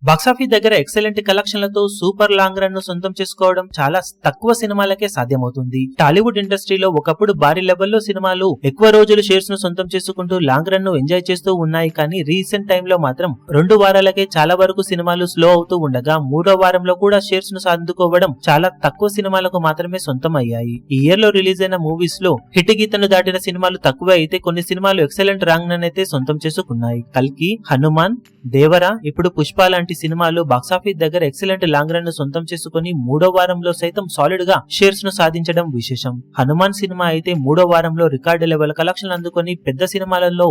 Box office దగ్గర excellent కలెక్షన్లతో super long run ను సొంతం చేసుకోవడం చాలా తక్కువ సినిమాలకే సాధ్యమవుతుంది. టాలీవుడ్ ఇండస్ట్రీలో ఒకప్పుడు భారీ లెవెల్లో సినిమాలు ఎక్కువ రోజులు షేర్స్ ను సొంతం చేసుకుంటూ లాంగ్ రన్ ను ఎంజాయ్ చేస్తూ ఉన్నాయి. కానీ రీసెంట్ టైమ్ లో మాత్రం 2 వారాలకే చాలా వరకు సినిమాలు స్లో అవుతూ ఉండగా 3వ వారంలో కూడా షేర్స్ ను అందుకోవడం చాలా తక్కువ సినిమాలకు మాత్రమే సొంతం అయ్యాయి. ఈ ఇయర్ లో రిలీజ్ అయిన మూవీస్ లో హిట్ గీతను దాటిన సినిమాలు తక్కువే అయితే కొన్ని సినిమాలు ఎక్సలెంట్ లాంగ్ రన్ అయితే సొంతం చేసుకున్నాయి. కల్కి, హనుమాన్, దేవర, ఇప్పుడు పుష్ప లాంటి సినిమాలు బాక్సాఫీస్ దగ్గర ఎక్సలెంట్ లాంగ్ రన్ ను సొంతం చేసుకుని 3వ వారంలో సైతం సాలిడ్ గా షేర్స్ ను సాధించడం విశేషం. హనుమాన్ సినిమా అయితే 3వ వారంలో రికార్డు లెవెల్ కలెక్షన్ అందుకొని పెద్ద సినిమాలలో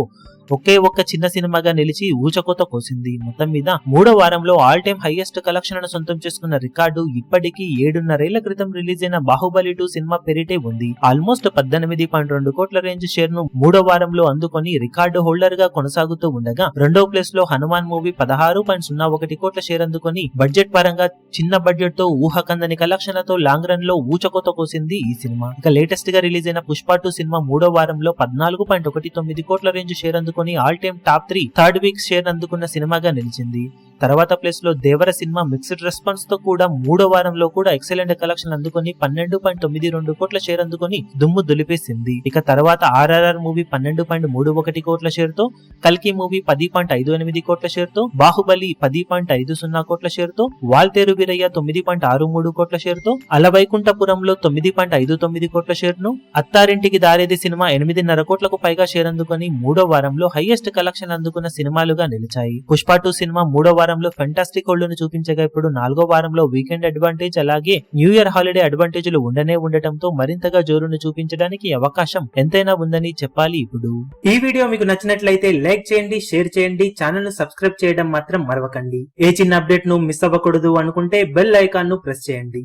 ఒకే ఒక్క చిన్న సినిమాగా నిలిచి ఊచకోత కోసింది. మొత్తం మీద 3వ వారంలో ఆల్ టైమ్ హైయెస్ట్ కలెక్షన్ ను సొంతం చేసుకున్న రికార్డు ఇప్పటికీ 7.5 ఏళ్ల క్రితం రిలీజ్ అయిన బాహుబలి 2 సినిమా పేరిటే ఉంది. ఆల్మోస్ట్ 18.2 కోట్ల రేంజ్ షేర్ ను 3వ వారంలో అందుకొని రికార్డు హోల్డర్ గా కొనసాగుతూ ఉండగా, రెండో ప్లేస్ లో హనుమాన్ మూవీ 16.01 కోట్ల షేర్ అందుకొని బడ్జెట్ పరంగా చిన్న బడ్జెట్ తో ఊహకందని కలెక్షన్లతో లాంగ్ రన్ లో ఊచకోత కోసింది ఈ సినిమా. ఇక లేటెస్ట్ గా రిలీజ్ అయిన పుష్ప 2 సినిమా 3వ వారంలో 14.19 కోట్ల రేంజ్ షేర్ అందుకొని all time top 3 third week share అందుకున్న సినిమాగా నిలిచింది. తర్వాత ప్లేస్ లో దేవర సినిమా మిక్స్డ్ రెస్పాన్స్ తో కూడా 3వ వారంలో కూడా ఎక్సలెంట్ కలెక్షన్ అందుకొని 12.92 కోట్ల షేర్ అందుకొని దుమ్ము దులిపేసింది. ఇక తర్వాత ఆర్ఆర్ఆర్ మూవీ 12.31 కోట్ల షేర్ తో, కల్కి మూవీ 10.58 కోట్ల షేర్ తో, బాహుబలి 10.50 కోట్ల షేర్ తో, వాల్తేరు వీరయ్య 9.63 కోట్ల షేర్ తో, అలవైకుంఠపురంలో 9.59 కోట్ల షేర్ ను, అత్తారింటికి దారేది సినిమా 8.5 కోట్లకు పైగా షేర్ అందుకొని 3వ వారంలో హైయెస్ట్ కలెక్షన్ అందుకున్న సినిమాలుగా నిలిచాయి. పుష్ప 2 సినిమా 3వ వారంలో ఫెంటాస్టిక్ హోల్డ్ చూపించగా ఇప్పుడు 4వ వారంలో వీకెండ్ అడ్వాంటేజ్ అలాగే న్యూ ఇయర్ హాలిడే అడ్వాంటేజ్లు ఉండటంతో మరింతగా జోరును చూపించడానికి అవకాశం ఎంతైనా ఉందని చెప్పాలి. ఇప్పుడు ఈ వీడియో మీకు నచ్చినట్లయితే లైక్ చేయండి, షేర్ చేయండి, ఛానల్ ను సబ్స్క్రైబ్ చేయడం మాత్రం మరవకండి. ఏ చిన్న అప్డేట్ ను మిస్ అవ్వకూడదు అనుకుంటే బెల్ ఐకాన్ ను ప్రెస్ చేయండి.